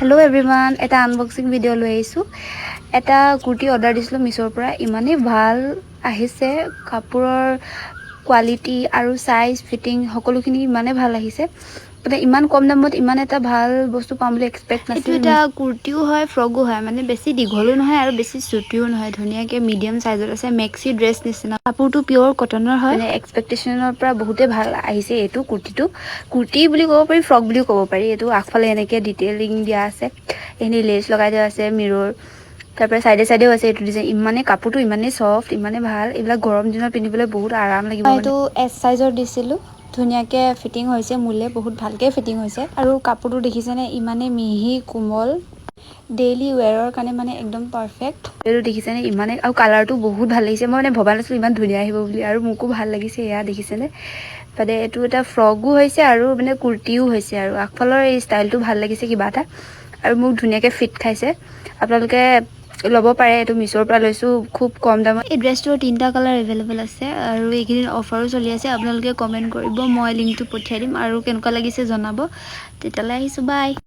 hello everyone এটা unboxing video লৈ আহিছো এটা কুৰ্তি অৰ্ডাৰ দিছিলো মিছৰ পৰা ইমানে ভাল আহিছে কাপোৰৰ কোৱালিটি আৰু সাইজ ফিটিং সকলোখিনি ইমানে ভাল আহিছে মানে ইমান কম দামত ইমান এটা ভাল বস্তু পাম বুলি এক্সপেক্ট নাছিল এটা কুৰ্তিও হয় ফ্ৰগো হয় মানে বেছি দীঘলো নহয় আৰু বেছি ছুটিও নহয় ধুনিয়াকে মিডিয়াম সাইজত আছে মেক্সি ড্ৰেছ নিচিনা কাপোৰটো পিওৰ কটনৰ হয় মানে এক্সপেক্টেশনৰ পৰা বহুতে ভাল আহিছে এটো কুৰ্তিটো কুৰ্তি বুলি ক'ব পাৰি ফ্ৰক বুলি ক'ব পাৰি এটো আগফালে এনেকে ডিটেইলিং দিয়া আছে এনি লেস লগাই দিয়া আছে মিৰৰ তাৰপৰে সাইডে সাইডেও আছে এটো ডিজাইন ইমানে কাপোৰটো ইমানে সফট ইমানে ভাল এবিলা গৰম দিনত পিন্ধিবলৈ বহুত আৰাম লাগিব এটো এস সাইজৰ দিছিলো ধুনিয়াকে ফিটিং হৈছে মুলে বহুত ভালকে ফিটিং হৈছে আৰু কাপোৰটো দেখিছেনে ইমানে মিহি কোমল ডেইলি ওয়্যাৰৰ কাৰণে মানে একদম পাৰফেক্ট এটো দেখিছেনে ইমানে আৰু কালাৰটো বহুত ভাল লাগিছে মই মানে ভবা নাছিলো ইমান ধুনিয়া আহিব বুলি আৰু মোকো ভাল লাগিছে এয়া দেখিছেনে মানে এটো এটা ফ্ৰগো হৈছে আৰু মানে কুৰ্তিও হৈছে আৰু আগফালৰ এই ষ্টাইলটো ভাল লাগিছে কিবা এটা আৰু মোক ধুনিয়াকে ফিট খাইছে আপোনালোকে লব পাৰে এটো মিছৰ পৰা লৈছো খুব কম দামত এই ড্ৰেছটোৰ তিনটা কালাৰ अवेलेबल আছে আৰু এইখিনি অফাৰো চলি আছে আপোনালোকে কমেন্ট কৰিব মই লিংকটো পঠিয়াই দিম আৰু কেনেকুৱা লাগিছে জনাব তেতিয়ালৈ আহিছো বাই